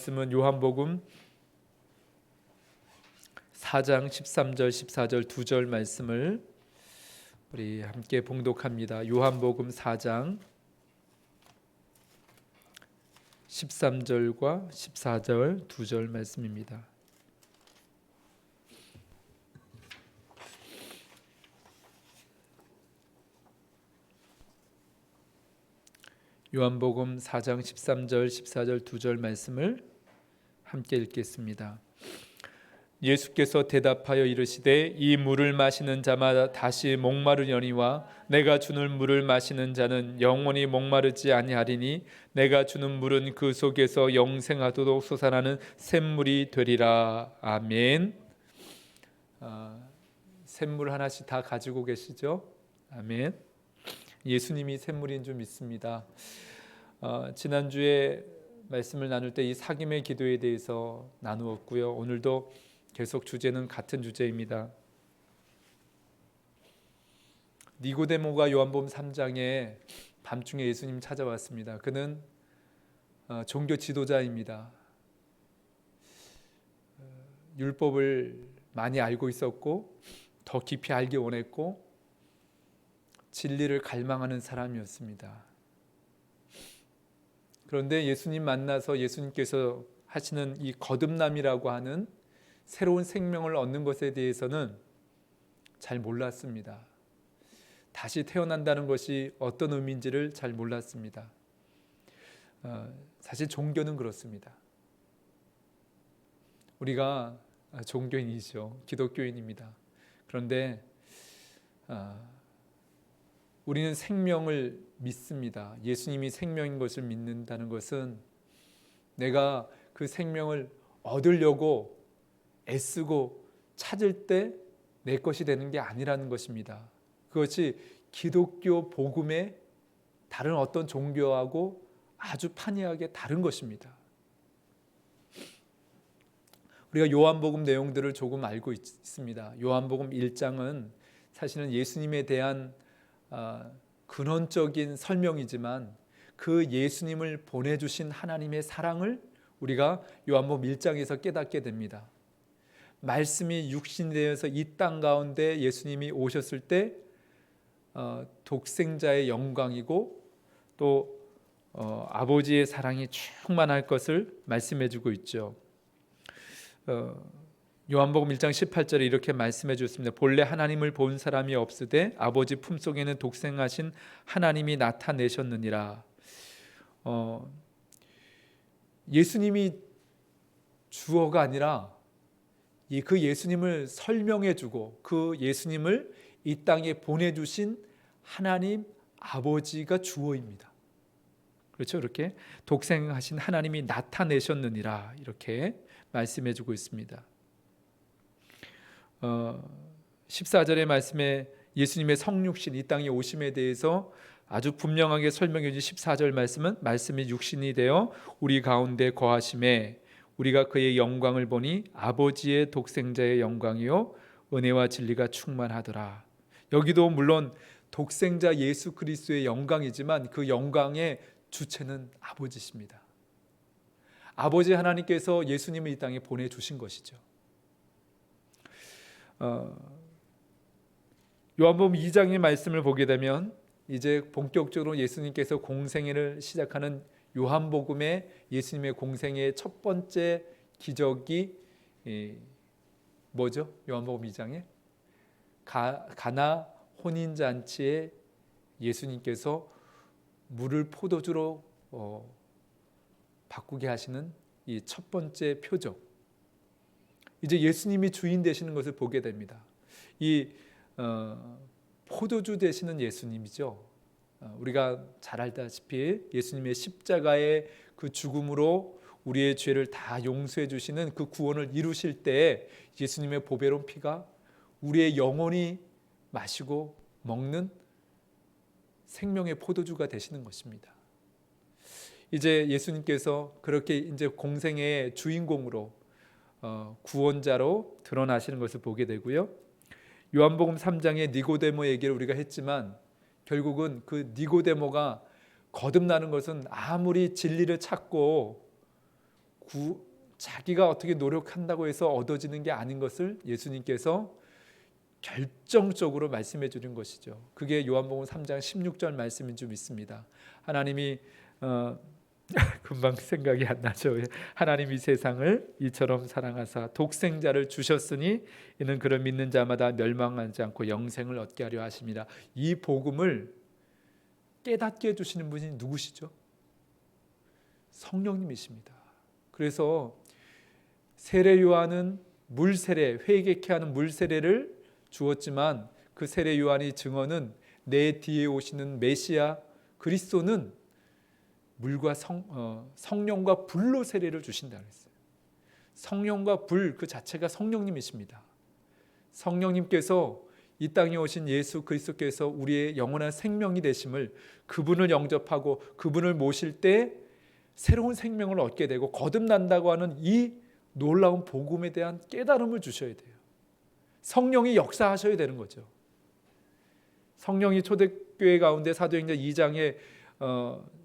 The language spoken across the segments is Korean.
말씀은 요한복음 4장 13절 14절 2절 말씀을 우리 함께 봉독합니다. 요한복음 4장 13절과 14절 2절 말씀입니다. 요한복음 4장 13절 14절 2절 말씀을 함께 읽겠습니다. 예수께서 대답하여 이르시되 이 물을 마시는 자마다 다시 목마르려니와 내가 주는 물을 마시는 자는 영원히 목마르지 아니하리니 내가 주는 물은 그 속에서 영생하도록 솟아나는 샘물이 되리라. 아멘. 샘물 하나씩 다 가지고 계시죠? 아멘. 예수님이 샘물인 줄 믿습니다. 지난주에 말씀을 나눌 때 이 사김의 기도에 대해서 나누었고요. 오늘도 계속 주제는 같은 주제입니다. 니고데모가 요한복음 3장에 밤중에 예수님 찾아왔습니다. 그는 종교 지도자입니다. 율법을 많이 알고 있었고 더 깊이 알기 원했고 진리를 갈망하는 사람이었습니다. 그런데 예수님 만나서 예수님께서 하시는 이 거듭남이라고 하는 새로운 생명을 얻는 것에 대해서는 잘 몰랐습니다. 다시 태어난다는 것이 어떤 의미인지를 잘 몰랐습니다. 사실 종교는 그렇습니다. 우리가 종교인이죠. 기독교인입니다. 그런데 우리는 생명을 믿습니다. 예수님이 생명인 것을 믿는다는 것은 내가 그 생명을 얻으려고 애쓰고 찾을 때 내 것이 되는 게 아니라는 것입니다. 그것이 기독교 복음의 다른 어떤 종교하고 아주 판이하게 다른 것입니다. 우리가 요한복음 내용들을 조금 알고 있습니다. 요한복음 1장은 사실은 예수님에 대한 근원적인 설명이지만 그 예수님을 보내주신 하나님의 사랑을 우리가 요한복음 1장에서 깨닫게 됩니다. 말씀이 육신이 되어서 이 땅 가운데 예수님이 오셨을 때 독생자의 영광이고 또 아버지의 사랑이 충만할 것을 말씀해 주고 있죠. 요한복음 1장 18절에 이렇게 말씀해 주셨습니다. 본래 하나님을 본 사람이 없으되 아버지 품속에는 독생하신 하나님이 나타내셨느니라. 예수님이 주어가 아니라 그 예수님을 설명해 주고 그 예수님을 이 땅에 보내주신 하나님 아버지가 주어입니다. 그렇죠? 이렇게 독생하신 하나님이 나타내셨느니라 이렇게 말씀해 주고 있습니다. 14절의 말씀에 예수님의 성육신 이 땅에 오심에 대해서 아주 분명하게 설명해 주신 14절 말씀은 말씀이 육신이 되어 우리 가운데 거하심에 우리가 그의 영광을 보니 아버지의 독생자의 영광이요 은혜와 진리가 충만하더라. 여기도 물론 독생자 예수 그리스도의 영광이지만 그 영광의 주체는 아버지십니다. 아버지 하나님께서 예수님을 이 땅에 보내주신 것이죠. 요한복음 2장의 말씀을 보게 되면 이제 본격적으로 예수님께서 공생애를 시작하는 요한복음의 예수님의 공생애의 첫 번째 기적이 뭐죠? 요한복음 2장에 가나 혼인잔치에 예수님께서 물을 포도주로 바꾸게 하시는 이 첫 번째 표적. 이제 예수님이 주인 되시는 것을 보게 됩니다. 이 포도주 되시는 예수님이죠. 우리가 잘 알다시피 예수님의 십자가의 그 죽음으로 우리의 죄를 다 용서해 주시는 그 구원을 이루실 때 예수님의 보배로운 피가 우리의 영혼이 마시고 먹는 생명의 포도주가 되시는 것입니다. 이제 예수님께서 그렇게 이제 공생의 주인공으로 구원자로 드러나시는 것을 보게 되고요. 요한복음 3장의 니고데모 얘기를 우리가 했지만 결국은 그 니고데모가 거듭나는 것은 아무리 진리를 찾고 자기가 어떻게 노력한다고 해서 얻어지는 게 아닌 것을 예수님께서 결정적으로 말씀해 주는 것이죠. 그게 요한복음 3장 16절 말씀인 줄 믿습니다. 하나님이 금방 생각이 안 나죠. 하나님이 세상을 이처럼 사랑하사 독생자를 주셨으니 이는 그를 믿는 자마다 멸망하지 않고 영생을 얻게 하려 하심이라. 이 복음을 깨닫게 해주시는 분이 누구시죠? 성령님이십니다. 그래서 세례 요한은 물세례, 회개케 하는 물세례를 주었지만 그 세례 요한의 증언은 내 뒤에 오시는 메시아 그리스도는 물과 성령과 불로 세례를 주신다 그랬어요. 성령과 불 그 자체가 성령님이십니다. 성령님께서 이 땅에 오신 예수 그리스도께서 우리의 영원한 생명이 되심을, 그분을 영접하고 그분을 모실 때 새로운 생명을 얻게 되고 거듭난다고 하는 이 놀라운 복음에 대한 깨달음을 주셔야 돼요. 성령이 역사하셔야 되는 거죠. 성령이 초대교회 가운데 사도행전 2장에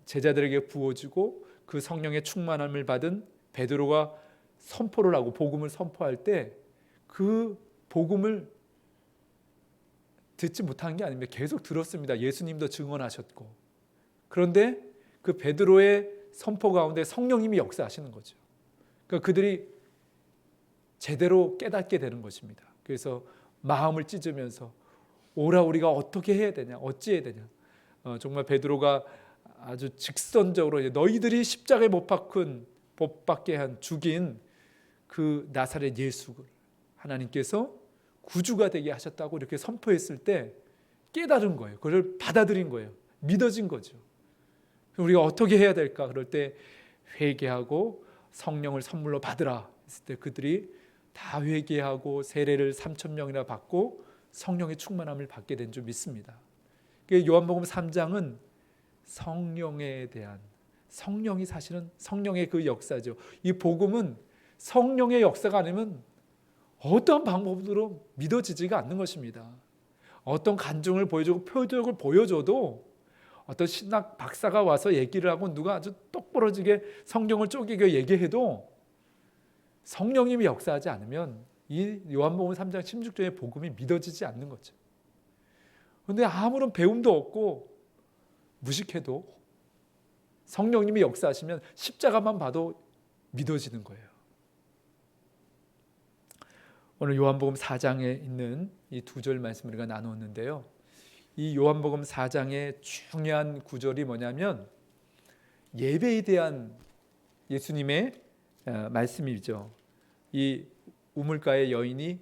제자들에게 부어지고 그 성령의 충만함을 받은 베드로가 선포를 하고 복음을 선포할 때 그 복음을 듣지 못한 게 아닙니다. 계속 들었습니다. 예수님도 증언하셨고. 그런데 그 베드로의 선포 가운데 성령님이 역사하시는 거죠. 그러니까 그들이 제대로 깨닫게 되는 것입니다. 그래서 마음을 찢으면서 오라, 우리가 어떻게 해야 되냐, 어찌해야 되냐. 정말 베드로가 아주 직선적으로 너희들이 십자가에 못 박게 한 죽인 그 나사렛 예수를 하나님께서 구주가 되게 하셨다고 이렇게 선포했을 때 깨달은 거예요. 그걸 받아들인 거예요. 믿어진 거죠. 우리가 어떻게 해야 될까? 그럴 때 회개하고 성령을 선물로 받으라 했을 때 그들이 다 회개하고 세례를 3,000명이나 받고 성령의 충만함을 받게 된 줄 믿습니다. 요한복음 3장은 성령에 대한, 성령이 사실은 성령의 그 역사죠. 이 복음은 성령의 역사가 아니면 어떤 방법으로 믿어지지가 않는 것입니다. 어떤 간증을 보여주고 표적을 보여줘도 어떤 신학 박사가 와서 얘기를 하고 누가 아주 똑부러지게 성경을 쪼개겨 얘기해도 성령님이 역사하지 않으면 이 요한복음 3장 16절의 복음이 믿어지지 않는 거죠. 그런데 아무런 배움도 없고 무식해도 성령님이 역사하시면 십자가만 봐도 믿어지는 거예요. 오늘 요한복음 4장에 있는 이 두 절 말씀을 우리가 나누었는데요. 이 요한복음 4장의 중요한 구절이 뭐냐면 예배에 대한 예수님의 말씀이죠. 이 우물가의 여인이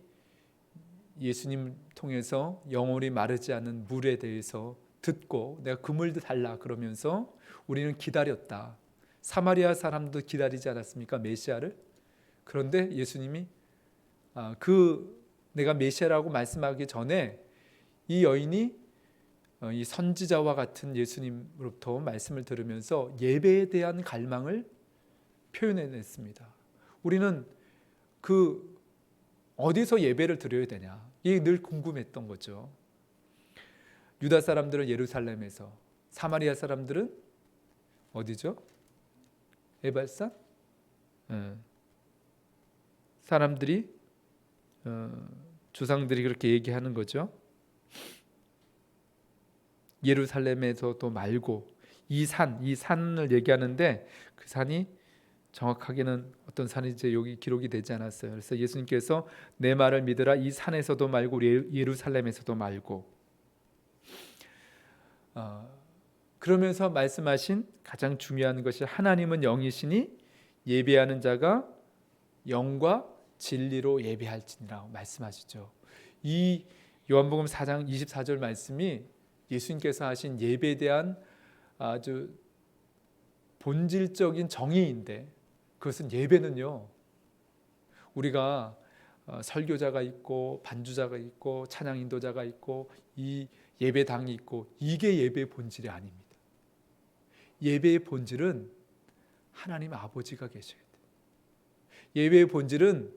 예수님 통해서 영원히 마르지 않는 물에 대해서 듣고 내가 그 물 달라 그러면서 우리는 기다렸다. 사마리아 사람도 기다리지 않았습니까? 메시아를. 그런데 예수님이 내가 메시아라고 말씀하기 전에 이 여인이 이 선지자와 같은 예수님으로부터 말씀을 들으면서 예배에 대한 갈망을 표현해냈습니다. 우리는 어디서 예배를 드려야 되냐, 이게 늘 궁금했던 거죠. 유다 사람들은 예루살렘에서, 사마리아 사람들은 어디죠? 에발산? 사람들이 조상들이 그렇게 얘기하는 거죠. 예루살렘에서도 말고 이 산을 얘기하는데 그 산이 정확하게는 어떤 산인지 여기 기록이 되지 않았어요. 그래서 예수님께서 내 말을 믿으라, 이 산에서도 말고 예루살렘에서도 말고, 그러면서 말씀하신 가장 중요한 것이 하나님은 영이시니 예배하는 자가 영과 진리로 예배할지니라고 말씀하시죠. 이 요한복음 4장 24절 말씀이 예수님께서 하신 예배에 대한 아주 본질적인 정의인데, 그것은 예배는요, 우리가 설교자가 있고 반주자가 있고 찬양 인도자가 있고 이 예배당이 있고, 이게 예배의 본질이 아닙니다. 예배의 본질은 하나님 아버지가 계셔야 돼요. 예배의 본질은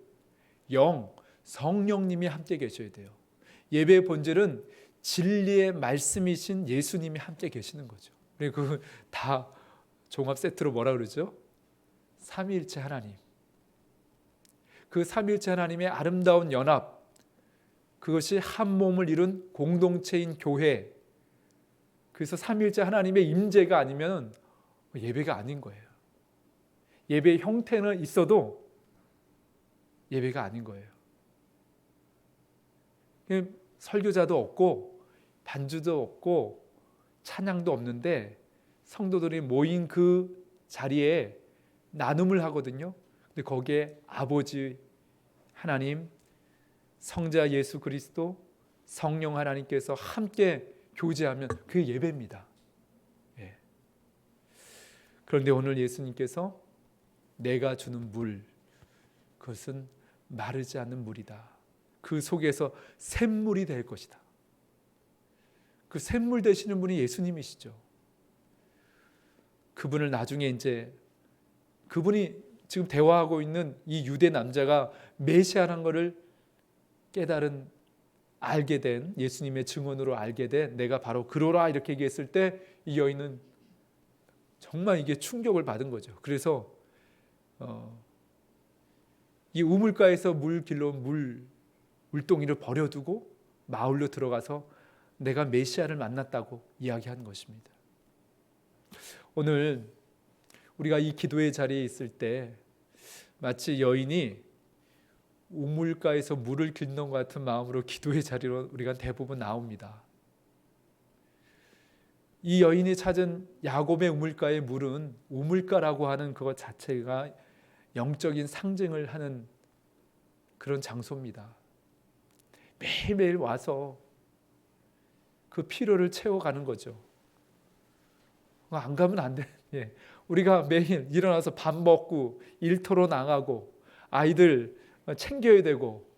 성령님이 함께 계셔야 돼요. 예배의 본질은 진리의 말씀이신 예수님이 함께 계시는 거죠. 그리고 다 종합 세트로 뭐라 그러죠? 삼위일체 하나님. 그 삼위일체 하나님의 아름다운 연합, 그것이 한 몸을 이룬 공동체인 교회, 그래서 삼위일체 하나님의 임재가 아니면 예배가 아닌 거예요. 예배의 형태는 있어도 예배가 아닌 거예요. 설교자도 없고 반주도 없고 찬양도 없는데 성도들이 모인 그 자리에 나눔을 하거든요. 근데 거기에 아버지 하나님, 성자 예수 그리스도, 성령 하나님께서 함께 교제하면 그게 예배입니다. 예. 그런데 오늘 예수님께서 내가 주는 물, 그것은 마르지 않는 물이다. 그 속에서 샘물이 될 것이다. 그 샘물 되시는 분이 예수님이시죠. 그분을 나중에 이제 그분이 지금 대화하고 있는 이 유대 남자가 메시아라는 것을 알게 된, 예수님의 증언으로 알게 된, 내가 바로 그러라 이렇게 얘기했을 때 이 여인은 정말 이게 충격을 받은 거죠. 그래서 이 우물가에서 물 길러온 물동이를 버려두고 마을로 들어가서 내가 메시아를 만났다고 이야기한 것입니다. 오늘 우리가 이 기도의 자리에 있을 때 마치 여인이 우물가에서 물을 길는 것 같은 마음으로 기도의 자리로 우리가 대부분 나옵니다. 이 여인이 찾은 야곱의 우물가의 물은, 우물가라고 하는 그것 자체가 영적인 상징을 하는 그런 장소입니다. 매일매일 와서 그 필요를 채워가는 거죠. 안 가면 안 돼. 예. 우리가 매일 일어나서 밥 먹고 일터로 나가고 아이들 챙겨야 되고,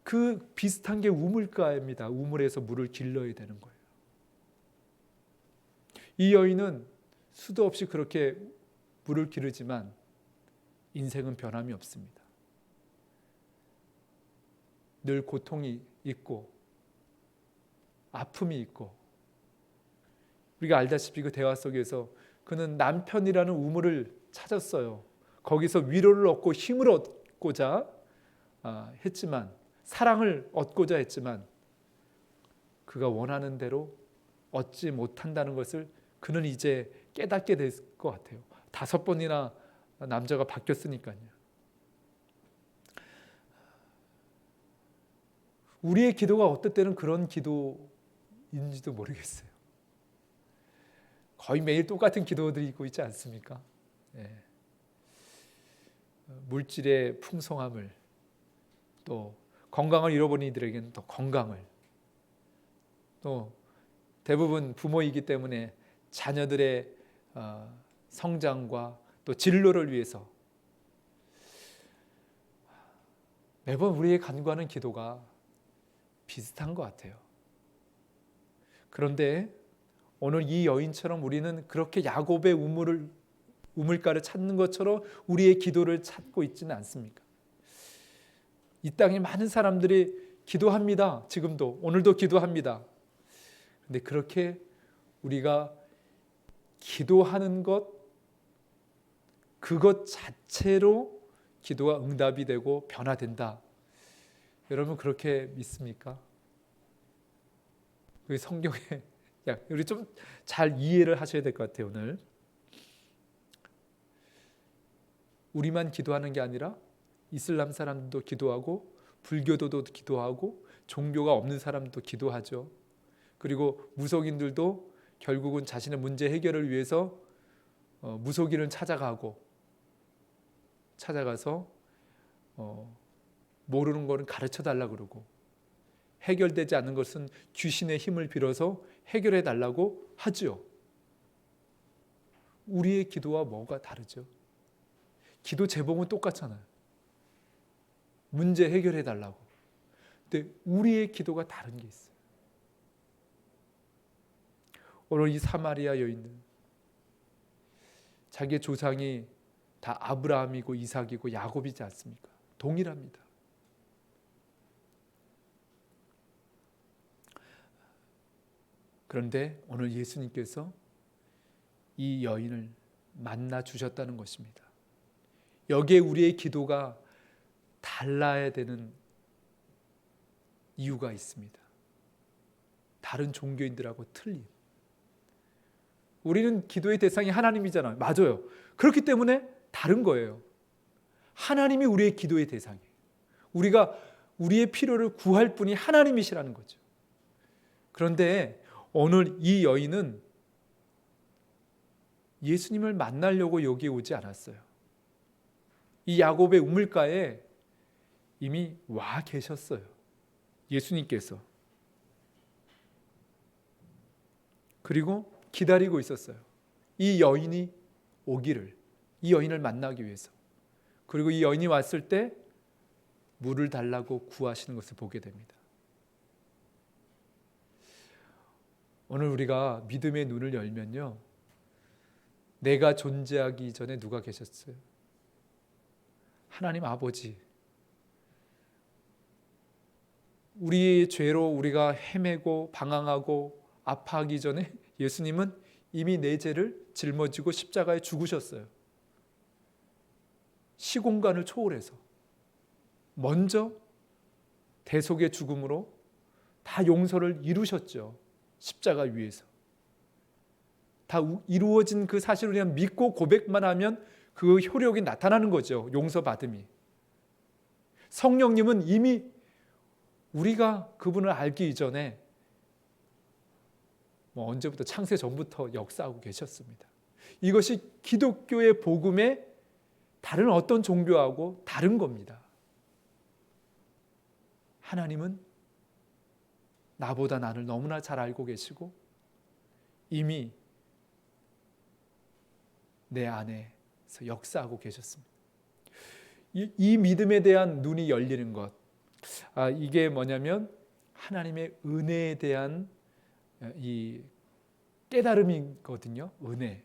그 비슷한 게 우물가입니다. 우물에서 물을 길러야 되는 거예요. 이 여인은 수도 없이 그렇게 물을 기르지만 인생은 변함이 없습니다. 늘 고통이 있고 아픔이 있고, 우리가 알다시피 그 대화 속에서 그는 남편이라는 우물을 찾았어요. 거기서 위로를 얻고 힘을 얻고자 했지만, 사랑을 얻고자 했지만 그가 원하는 대로 얻지 못한다는 것을 그는 이제 깨닫게 될 것 같아요. 5번이나 남자가 바뀌었으니까요. 우리의 기도가 어떨 때는 그런 기도인지도 모르겠어요. 거의 매일 똑같은 기도드리고 있지 않습니까? 예. 물질의 풍성함을, 또 건강을 잃어버린 이들에게는 또 건강을, 또 대부분 부모이기 때문에 자녀들의 성장과 또 진로를 위해서 매번 우리의 간구하는 기도가 비슷한 것 같아요. 그런데 오늘 이 여인처럼 우리는 그렇게 야곱의 우물가를 찾는 것처럼 우리의 기도를 찾고 있지는 않습니까? 이 땅에 많은 사람들이 기도합니다. 지금도, 오늘도 기도합니다. 그런데 그렇게 우리가 기도하는 것, 그것 자체로 기도가 응답이 되고 변화된다. 여러분 그렇게 믿습니까? 그 성경에 우리 좀 잘 이해를 하셔야 될 것 같아요. 오늘 우리만 기도하는 게 아니라 이슬람 사람도 기도하고 불교도도 기도하고 종교가 없는 사람도 기도하죠. 그리고 무속인들도 결국은 자신의 문제 해결을 위해서 무속인을 찾아가서 모르는 거는 가르쳐 달라고 그러고, 해결되지 않는 것은 귀신의 힘을 빌어서 해결해 달라고 하죠. 우리의 기도와 뭐가 다르죠? 기도 제목은 똑같잖아요. 문제 해결해 달라고. 근데 우리의 기도가 다른 게 있어요. 오늘 이 사마리아 여인은 자기의 조상이 다 아브라함이고 이삭이고 야곱이지 않습니까? 동일합니다. 그런데 오늘 예수님께서 이 여인을 만나 주셨다는 것입니다. 여기에 우리의 기도가 달라야 되는 이유가 있습니다. 다른 종교인들하고 틀린. 우리는 기도의 대상이 하나님이잖아요. 맞아요. 그렇기 때문에 다른 거예요. 하나님이 우리의 기도의 대상이에요. 우리가 우리의 필요를 구할 분이 하나님이시라는 거죠. 그런데 오늘 이 여인은 예수님을 만나려고 여기에 오지 않았어요. 이 야곱의 우물가에 이미 와 계셨어요. 예수님께서. 그리고 기다리고 있었어요. 이 여인이 오기를, 이 여인을 만나기 위해서. 그리고 이 여인이 왔을 때 물을 달라고 구하시는 것을 보게 됩니다. 오늘 우리가 믿음의 눈을 열면요, 내가 존재하기 전에 누가 계셨어요? 하나님 아버지. 우리의 죄로 우리가 헤매고 방황하고 아파하기 전에 예수님은 이미 내 죄를 짊어지고 십자가에 죽으셨어요. 시공간을 초월해서 먼저 대속의 죽음으로 다 용서를 이루셨죠. 십자가 위에서 다 이루어진 그 사실을 그냥 믿고 고백만 하면 그 효력이 나타나는 거죠. 용서받음이. 성령님은 이미 우리가 그분을 알기 이전에 언제부터 창세 전부터 역사하고 계셨습니다. 이것이 기독교의 복음의 다른 어떤 종교하고 다른 겁니다. 하나님은 나보다 나를 너무나 잘 알고 계시고 이미 내 안에서 역사하고 계셨습니다. 이 믿음에 대한 눈이 열리는 것, 이게 뭐냐면 하나님의 은혜에 대한 이 깨달음이거든요. 은혜.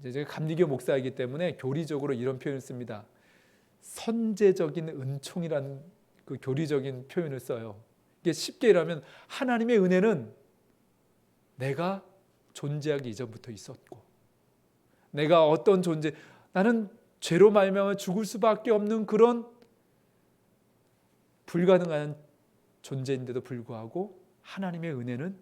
제가 감리교 목사이기 때문에 교리적으로 이런 표현을 씁니다. 선제적인 은총이라는 그 교리적인 표현을 써요. 이게 쉽게 말하면 하나님의 은혜는 내가 존재하기 이전부터 있었고, 내가 어떤 존재, 나는 죄로 말미암아 죽을 수밖에 없는 그런 불가능한 존재인데도 불구하고 하나님의 은혜는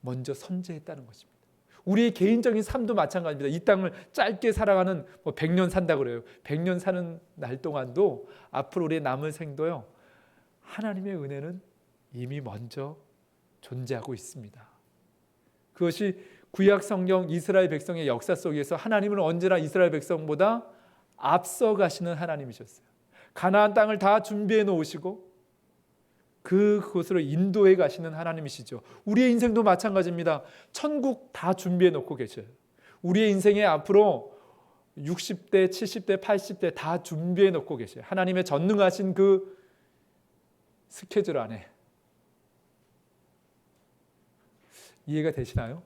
먼저 선제했다는 것입니다. 우리의 개인적인 삶도 마찬가지입니다. 이 땅을 짧게 살아가는 100년 산다 그래요. 100년 사는 날 동안도 앞으로 우리의 남은 생도요, 하나님의 은혜는 이미 먼저 존재하고 있습니다. 그것이 구약 성경 이스라엘 백성의 역사 속에서 하나님은 언제나 이스라엘 백성보다 앞서 가시는 하나님이셨어요. 가나안 땅을 다 준비해 놓으시고 그곳으로 인도해 가시는 하나님이시죠. 우리의 인생도 마찬가지입니다. 천국 다 준비해 놓고 계셔요. 우리의 인생에 앞으로 60대, 70대, 80대 다 준비해 놓고 계셔요. 하나님의 전능하신 그 스케줄 안에. 이해가 되시나요?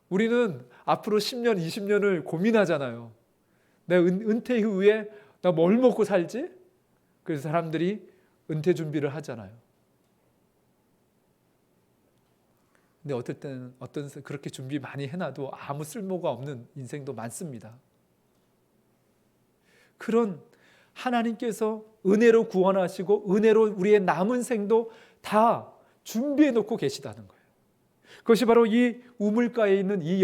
우리는 앞으로 10년, 20년을 고민하잖아요. 내 은퇴 후에 나 뭘 먹고 살지? 그래서 사람들이 은퇴 준비를 하잖아요. 근데 어떨 때는 그렇게 준비 많이 해놔도 아무 쓸모가 없는 인생도 많습니다. 그런 하나님께서 은혜로 구원하시고 은혜로 우리의 남은 생도 다 준비해 놓고 계시다는 거예요. 그것이 바로 이 우물가에 있는 이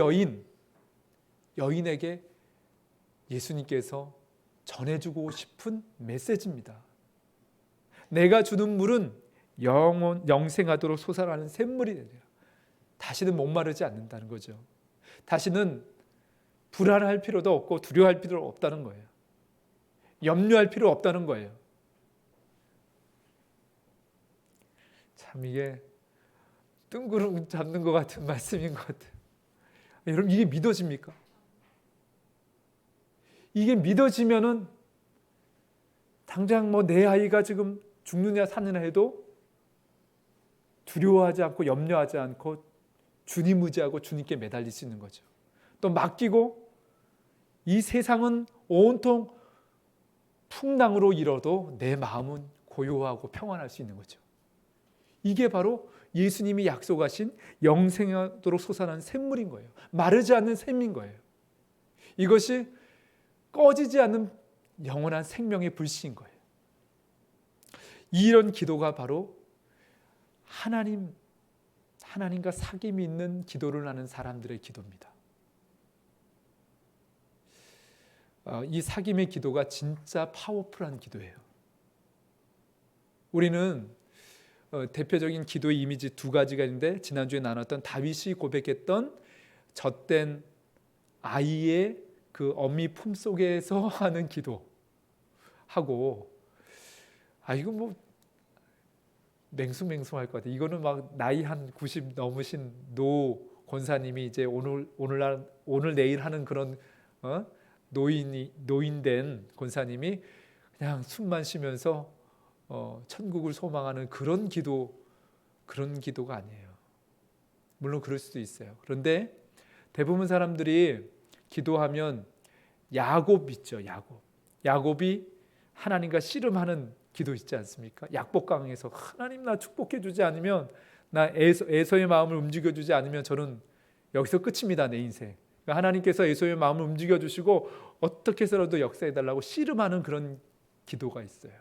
여인에게 예수님께서 전해주고 싶은 메시지입니다. 내가 주는 물은 영생하도록 솟아나는 샘물이 되리라. 다시는 목마르지 않는다는 거죠. 다시는 불안할 필요도 없고 두려워할 필요도 없다는 거예요. 염려할 필요 없다는 거예요. 참 이게 뜬구름 잡는 것 같은 말씀인 것 같아요. 여러분, 이게 믿어집니까? 이게 믿어지면은 당장 내 아이가 지금 죽느냐 사느냐 해도 두려워하지 않고 염려하지 않고 주님 의지하고 주님께 매달릴 수 있는 거죠. 또 맡기고 이 세상은 온통 풍랑으로 일어도 내 마음은 고요하고 평안할 수 있는 거죠. 이게 바로 예수님이 약속하신 영생하도록 솟아나는 샘물인 거예요. 마르지 않는 샘인 거예요. 이것이 꺼지지 않는 영원한 생명의 불씨인 거예요. 이런 기도가 바로 하나님과 사귐이 있는 기도를 하는 사람들의 기도입니다. 이 사귐의 기도가 진짜 파워풀한 기도예요. 우리는 대표적인 기도의 이미지 두 가지가 있는데, 지난주에 나눴던 다윗이 고백했던 젖된 아이의 그 어미 품속에서 하는 기도하고, 이거 뭐 맹숭맹숭할 것 같아요. 이거는 막 나이 한 90 넘으신 노 권사님이 이제 오늘 내일 하는 그런 노인된 권사님이 그냥 숨만 쉬면서 천국을 소망하는 그런 기도가 아니에요. 물론 그럴 수도 있어요. 그런데 대부분 사람들이 기도하면 야곱 있죠. 야곱이 하나님과 씨름하는 기도 있지 않습니까? 약복강에서 하나님 나 축복해 주지 않으면, 나 에서의 마음을 움직여 주지 않으면 저는 여기서 끝입니다, 내 인생. 하나님께서 에서의 마음을 움직여 주시고 어떻게 해서라도 역사해 달라고 씨름하는 그런 기도가 있어요.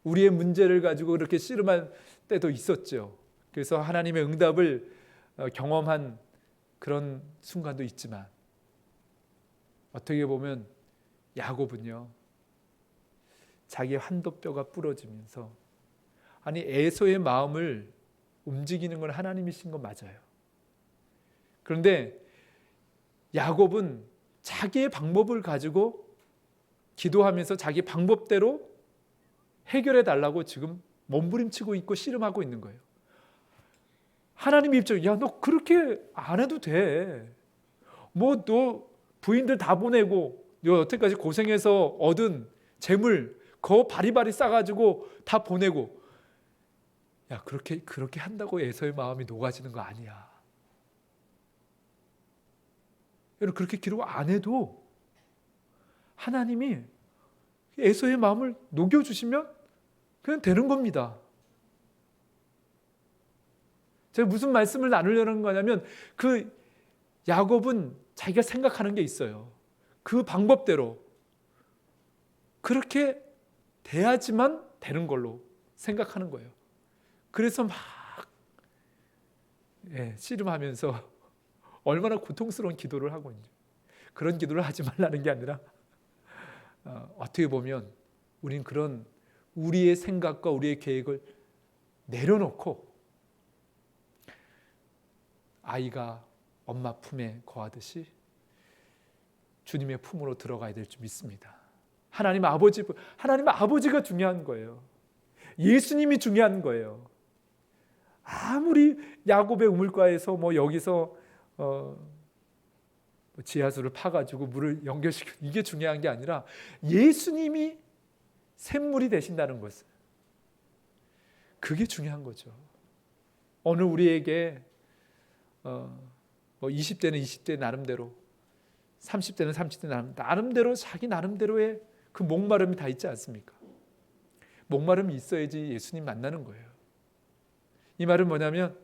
우리의 문제를 가지고 그렇게 씨름할 때도 있었죠. 그래서 하나님의 응답을 경험한 그런 순간도 있지만, 어떻게 보면 야곱은요, 자기의 환도뼈가 부러지면서, 에서의 마음을 움직이는 건 하나님이신 건 맞아요. 그런데 야곱은 자기의 방법을 가지고 기도하면서 자기 방법대로 해결해 달라고 지금 몸부림치고 있고 씨름하고 있는 거예요. 하나님 입장에, 야, 너 그렇게 안 해도 돼. 뭐 너 부인들 다 보내고 너 여태까지 고생해서 얻은 재물 거 바리바리 싸가지고 다 보내고, 야, 그렇게 한다고 에서의 마음이 녹아지는 거 아니야. 여러분, 그렇게 기도 안 해도 하나님이 에서의 마음을 녹여주시면 그냥 되는 겁니다. 제가 무슨 말씀을 나누려는 거냐면, 그 야곱은 자기가 생각하는 게 있어요. 그 방법대로 그렇게 돼야지만 되는 걸로 생각하는 거예요. 그래서 막 씨름하면서 얼마나 고통스러운 기도를 하고 있는지. 그런 기도를 하지 말라는 게 아니라, 어떻게 보면 우린 그런 우리의 생각과 우리의 계획을 내려놓고 아이가 엄마 품에 거하듯이 주님의 품으로 들어가야 될 줄 믿습니다. 하나님 아버지가 중요한 거예요. 예수님이 중요한 거예요. 아무리 야곱의 우물가에서 여기서 지하수를 파가지고 물을 연결시켜, 이게 중요한 게 아니라 예수님이 샘물이 되신다는 것을, 그게 중요한 거죠. 어느 우리에게 20대는 20대 나름대로, 30대는 30대 나름대로 자기 나름대로의 그 목마름이 다 있지 않습니까? 목마름이 있어야지 예수님 만나는 거예요. 이 말은 뭐냐면,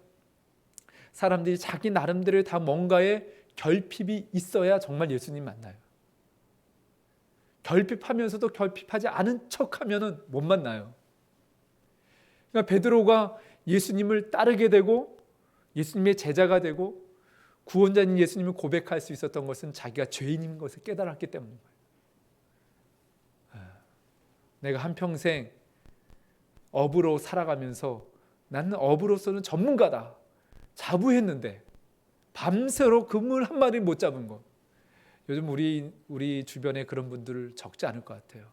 사람들이 자기 나름대로 다 뭔가의 결핍이 있어야 정말 예수님 만나요. 결핍하면서도 결핍하지 않은 척하면은 못 만나요. 그러니까 베드로가 예수님을 따르게 되고 예수님의 제자가 되고 구원자인 예수님을 고백할 수 있었던 것은 자기가 죄인인 것을 깨달았기 때문인 거예요. 내가 한평생 업으로 살아가면서 나는 업으로서는 전문가다 자부했는데 밤새로 그물 한 마리 못 잡은 거. 요즘 우리 주변에 그런 분들 적지 않을 것 같아요.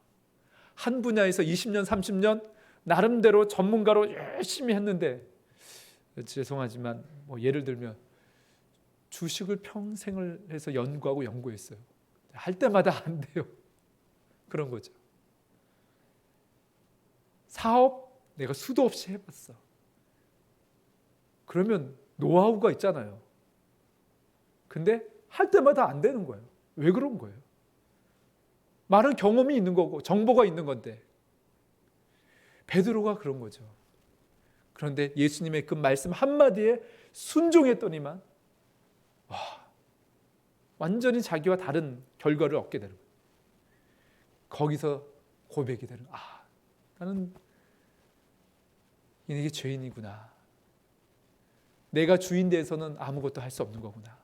한 분야에서 20년 30년 나름대로 전문가로 열심히 했는데, 죄송하지만 예를 들면 주식을 평생을 해서 연구했어요. 할 때마다 안 돼요. 그런 거죠. 사업 내가 수도 없이 해봤어. 그러면 노하우가 있잖아요. 근데 할 때마다 안 되는 거예요. 왜 그런 거예요? 많은 경험이 있는 거고 정보가 있는 건데. 베드로가 그런 거죠. 그런데 예수님의 그 말씀 한마디에 순종했더니만 완전히 자기와 다른 결과를 얻게 되는 거예요. 거기서 고백이 되는, 나는 이게 죄인이구나. 내가 주인 돼서는 아무것도 할 수 없는 거구나.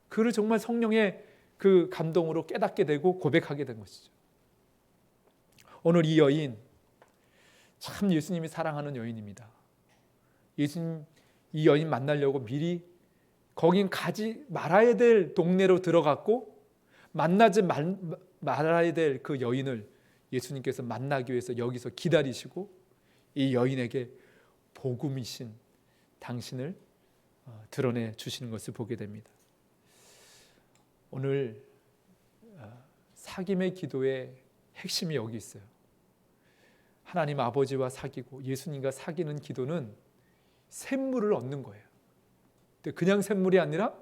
그를 정말 성령의 그 감동으로 깨닫게 되고 고백하게 된 것이죠. 오늘 이 여인, 참 예수님이 사랑하는 여인입니다. 예수님 이 여인 만나려고 미리 거긴 가지 말아야 될 동네로 들어갔고, 만나지 말아야 될 그 여인을 예수님께서 만나기 위해서 여기서 기다리시고 이 여인에게 복음이신 당신을 드러내 주시는 것을 보게 됩니다. 오늘 사귐의 기도의 핵심이 여기 있어요. 하나님 아버지와 사귀고 예수님과 사귀는 기도는 샘물을 얻는 거예요. 그냥 샘물이 아니라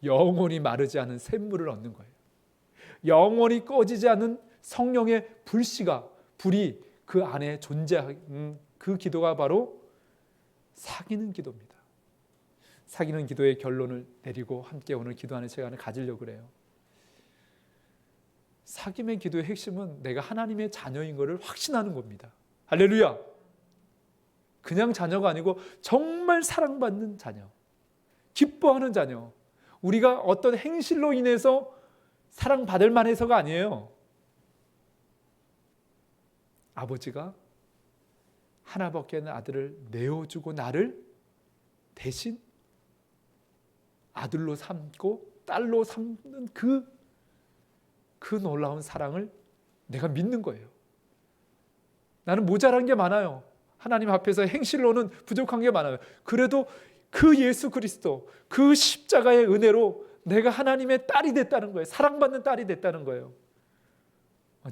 영원히 마르지 않은 샘물을 얻는 거예요. 영원히 꺼지지 않은 성령의 불이 그 안에 존재하는 그 기도가 바로 사귀는 기도입니다. 사귀는 기도의 결론을 내리고 함께 오늘 기도하는 시간을 가지려고 그래요. 사귐의 기도의 핵심은 내가 하나님의 자녀인 것을 확신하는 겁니다. 할렐루야! 그냥 자녀가 아니고 정말 사랑받는 자녀, 기뻐하는 자녀. 우리가 어떤 행실로 인해서 사랑받을 만해서가 아니에요. 아버지가 하나밖에 없는 아들을 내어주고 나를 대신 아들로 삼고 딸로 삼는 그 놀라운 사랑을 내가 믿는 거예요. 나는 모자란 게 많아요. 하나님 앞에서 행실로는 부족한 게 많아요. 그래도 그 예수 그리스도, 그 십자가의 은혜로 내가 하나님의 딸이 됐다는 거예요. 사랑받는 딸이 됐다는 거예요.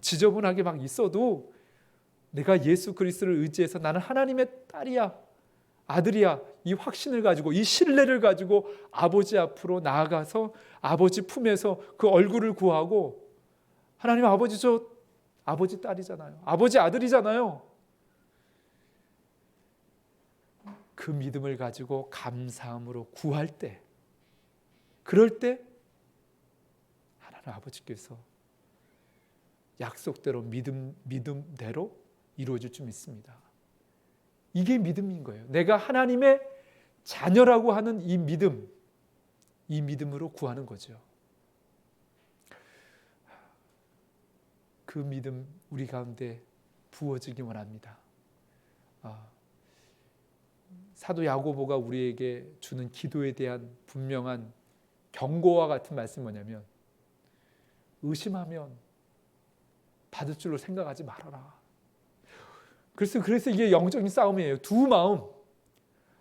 지저분하게 막 있어도 내가 예수 그리스도를 의지해서 나는 하나님의 딸이야, 아들이야, 이 확신을 가지고, 이 신뢰를 가지고 아버지 앞으로 나아가서 아버지 품에서 그 얼굴을 구하고, 하나님 아버지, 저 아버지 딸이잖아요, 아버지 아들이잖아요. 그 믿음을 가지고 감사함으로 구할 때, 그럴 때 하나님 아버지께서 약속대로 믿음대로 이루어질 줄 믿습니다. 이게 믿음인 거예요. 내가 하나님의 자녀라고 하는 이 믿음으로 구하는 거죠. 그 믿음 우리 가운데 부어지기 원합니다. 사도 야고보가 우리에게 주는 기도에 대한 분명한 경고와 같은 말씀이 뭐냐면, 의심하면 받을 줄로 생각하지 말아라. 그래서 이게 영적인 싸움이에요. 두 마음,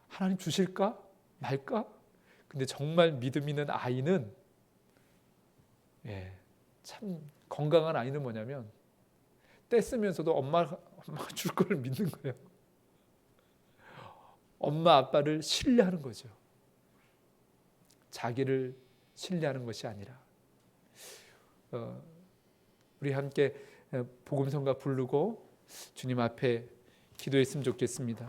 하나님 주실까 말까? 근데 정말 믿음 있는 아이는, 참 건강한 아이는 뭐냐면 떼쓰면서도 엄마가 줄 걸 믿는 거예요. 엄마 아빠를 신뢰하는 거죠. 자기를 신뢰하는 것이 아니라. 우리 함께 복음성가 부르고 주님 앞에 기도했으면 좋겠습니다.